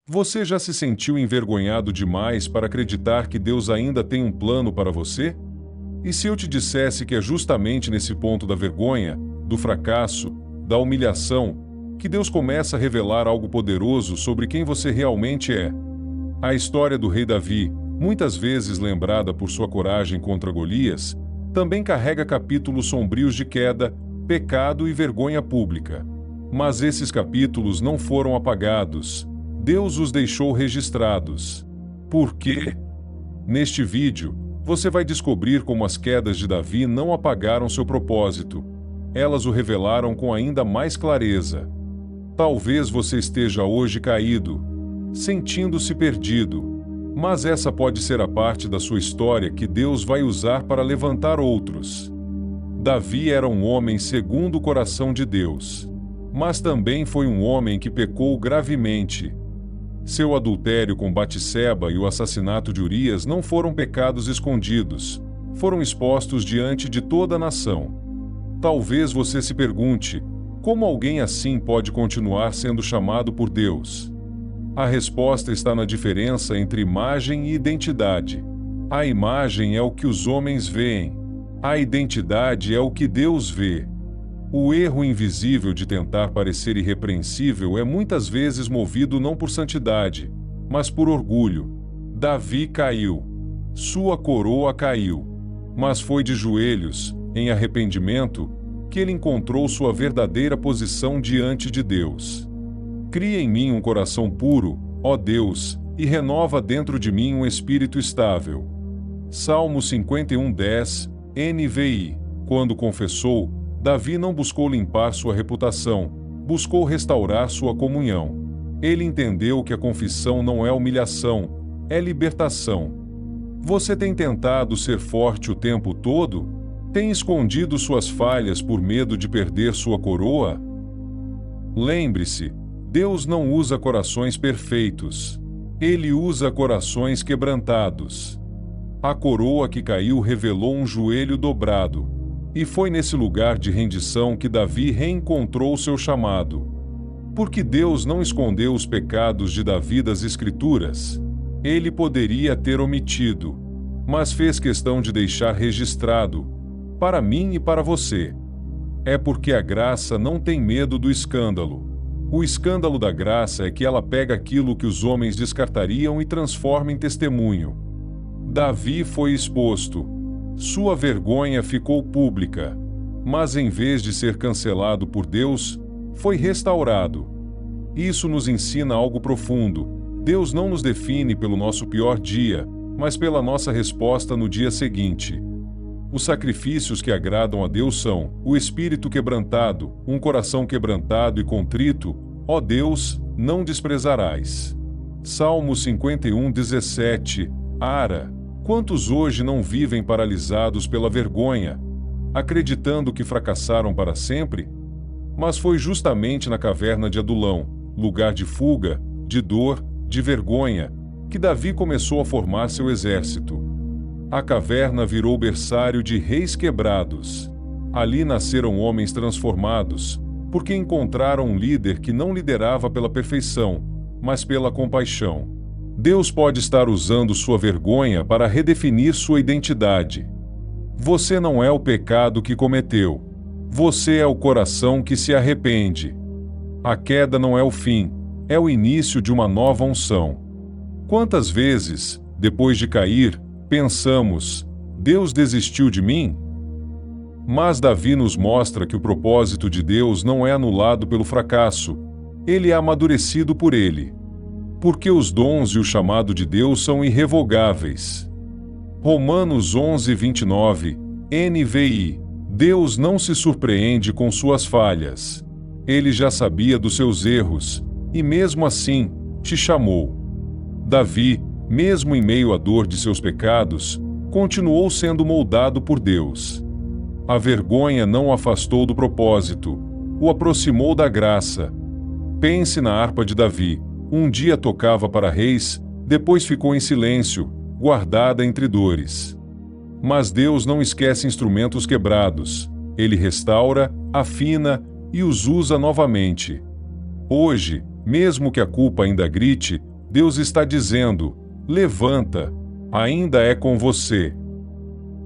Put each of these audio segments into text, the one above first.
Você já se sentiu envergonhado demais para acreditar que Deus ainda tem um plano para você? E se eu te dissesse que é justamente nesse ponto da vergonha, do fracasso, da humilhação, que Deus começa a revelar algo poderoso sobre quem você realmente é? A história do rei Davi, muitas vezes lembrada por sua coragem contra Golias, também carrega capítulos sombrios de queda, pecado e vergonha pública. Mas esses capítulos não foram apagados. Deus os deixou registrados. Por quê? Neste vídeo, você vai descobrir como as quedas de Davi não apagaram seu propósito. Elas o revelaram com ainda mais clareza. Talvez você esteja hoje caído, sentindo-se perdido, mas essa pode ser a parte da sua história que Deus vai usar para levantar outros. Davi era um homem segundo o coração de Deus, mas também foi um homem que pecou gravemente. Seu adultério com Batseba e o assassinato de Urias não foram pecados escondidos, foram expostos diante de toda a nação. Talvez você se pergunte, como alguém assim pode continuar sendo chamado por Deus? A resposta está na diferença entre imagem e identidade. A imagem é o que os homens veem. A identidade é o que Deus vê. O erro invisível de tentar parecer irrepreensível é muitas vezes movido não por santidade, mas por orgulho. Davi caiu. Sua coroa caiu. Mas foi de joelhos, em arrependimento, que ele encontrou sua verdadeira posição diante de Deus. Cria em mim um coração puro, ó Deus, e renova dentro de mim um espírito estável. Salmo 51:10, NVI. Quando confessou, Davi não buscou limpar sua reputação, buscou restaurar sua comunhão. Ele entendeu que a confissão não é humilhação, é libertação. Você tem tentado ser forte o tempo todo? Tem escondido suas falhas por medo de perder sua coroa? Lembre-se, Deus não usa corações perfeitos. Ele usa corações quebrantados. A coroa que caiu revelou um joelho dobrado. E foi nesse lugar de rendição que Davi reencontrou seu chamado. Porque Deus não escondeu os pecados de Davi das Escrituras. Ele poderia ter omitido, mas fez questão de deixar registrado, para mim e para você. É porque a graça não tem medo do escândalo. O escândalo da graça é que ela pega aquilo que os homens descartariam e transforma em testemunho. Davi foi exposto. Sua vergonha ficou pública, mas em vez de ser cancelado por Deus, foi restaurado. Isso nos ensina algo profundo. Deus não nos define pelo nosso pior dia, mas pela nossa resposta no dia seguinte. Os sacrifícios que agradam a Deus são o espírito quebrantado, um coração quebrantado e contrito, ó Deus, não desprezarás. Salmo 51:17, Ara. Quantos hoje não vivem paralisados pela vergonha, acreditando que fracassaram para sempre? Mas foi justamente na caverna de Adulão, lugar de fuga, de dor, de vergonha, que Davi começou a formar seu exército. A caverna virou berçário de reis quebrados. Ali nasceram homens transformados, porque encontraram um líder que não liderava pela perfeição, mas pela compaixão. Deus pode estar usando sua vergonha para redefinir sua identidade. Você não é o pecado que cometeu. Você é o coração que se arrepende. A queda não é o fim, é o início de uma nova unção. Quantas vezes, depois de cair, pensamos, Deus desistiu de mim? Mas Davi nos mostra que o propósito de Deus não é anulado pelo fracasso, ele é amadurecido por ele. Porque os dons e o chamado de Deus são irrevogáveis. Romanos 11:29, NVI. Deus não se surpreende com suas falhas. Ele já sabia dos seus erros, e mesmo assim, te chamou. Davi, mesmo em meio à dor de seus pecados, continuou sendo moldado por Deus. A vergonha não o afastou do propósito, o aproximou da graça. Pense na harpa de Davi. Um dia tocava para reis, depois ficou em silêncio, guardada entre dores. Mas Deus não esquece instrumentos quebrados. Ele restaura, afina e os usa novamente. Hoje, mesmo que a culpa ainda grite, Deus está dizendo: levanta, ainda é com você.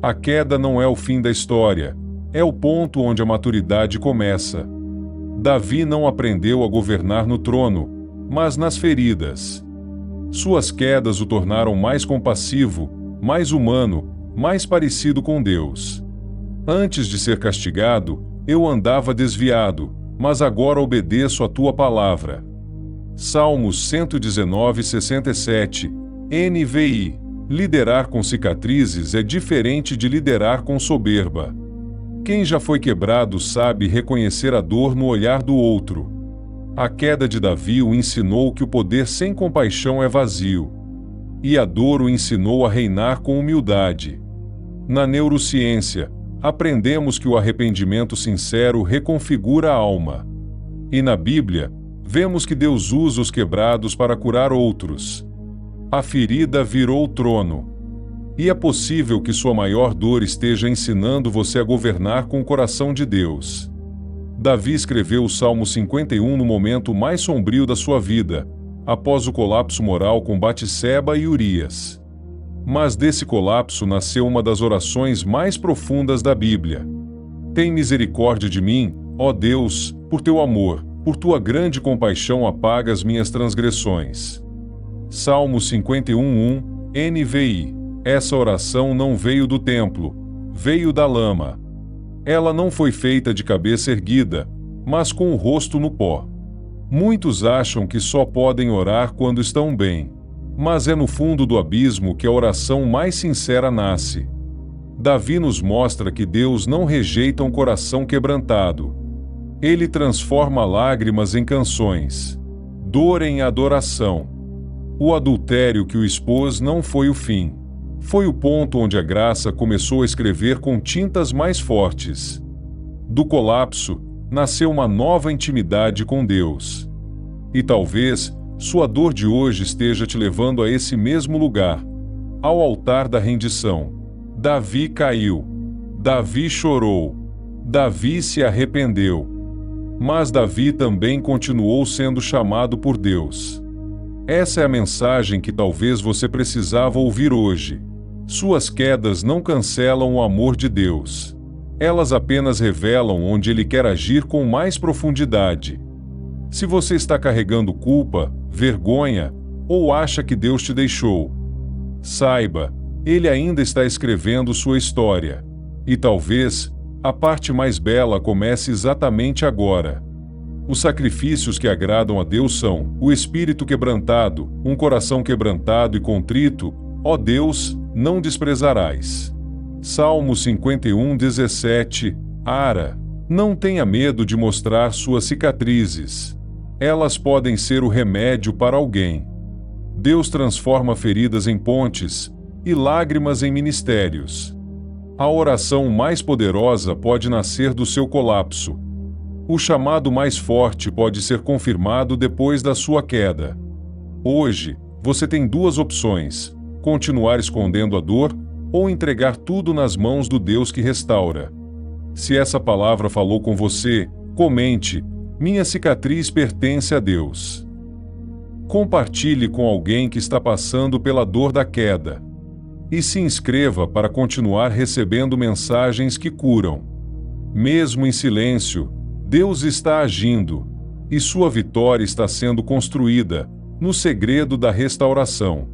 A queda não é o fim da história, é o ponto onde a maturidade começa. Davi não aprendeu a governar no trono, mas nas feridas. Suas quedas o tornaram mais compassivo, mais humano, mais parecido com Deus. Antes de ser castigado, eu andava desviado, mas agora obedeço a tua palavra. Salmos 119:67, NVI. Liderar com cicatrizes é diferente de liderar com soberba. Quem já foi quebrado sabe reconhecer a dor no olhar do outro. A queda de Davi o ensinou que o poder sem compaixão é vazio. E a dor o ensinou a reinar com humildade. Na neurociência, aprendemos que o arrependimento sincero reconfigura a alma. E na Bíblia, vemos que Deus usa os quebrados para curar outros. A ferida virou trono. E é possível que sua maior dor esteja ensinando você a governar com o coração de Deus. Davi escreveu o Salmo 51 no momento mais sombrio da sua vida, após o colapso moral com Batseba e Urias. Mas desse colapso nasceu uma das orações mais profundas da Bíblia. Tem misericórdia de mim, ó Deus, por teu amor, por tua grande compaixão apaga as minhas transgressões. Salmo 51:1, NVI. Essa oração não veio do templo, veio da lama. Ela não foi feita de cabeça erguida, mas com o rosto no pó. Muitos acham que só podem orar quando estão bem, mas é no fundo do abismo que a oração mais sincera nasce. Davi nos mostra que Deus não rejeita um coração quebrantado. Ele transforma lágrimas em canções, dor em adoração. O adultério que o expôs não foi o fim. Foi o ponto onde a graça começou a escrever com tintas mais fortes. Do colapso, nasceu uma nova intimidade com Deus. E talvez, sua dor de hoje esteja te levando a esse mesmo lugar, ao altar da rendição. Davi caiu. Davi chorou. Davi se arrependeu. Mas Davi também continuou sendo chamado por Deus. Essa é a mensagem que talvez você precisava ouvir hoje. Suas quedas não cancelam o amor de Deus. Elas apenas revelam onde Ele quer agir com mais profundidade. Se você está carregando culpa, vergonha, ou acha que Deus te deixou, saiba, Ele ainda está escrevendo sua história. E talvez, a parte mais bela comece exatamente agora. Os sacrifícios que agradam a Deus são o espírito quebrantado, um coração quebrantado e contrito, ó Deus, não desprezarás. Salmo 51:17, Ara. Não tenha medo de mostrar suas cicatrizes. Elas podem ser o remédio para alguém. Deus transforma feridas em pontes e lágrimas em ministérios. A oração mais poderosa pode nascer do seu colapso. O chamado mais forte pode ser confirmado depois da sua queda. Hoje, você tem duas opções: continuar escondendo a dor ou entregar tudo nas mãos do Deus que restaura. Se essa palavra falou com você, comente: minha cicatriz pertence a Deus. Compartilhe com alguém que está passando pela dor da queda. E se inscreva para continuar recebendo mensagens que curam. Mesmo em silêncio, Deus está agindo, e sua vitória está sendo construída, no segredo da restauração.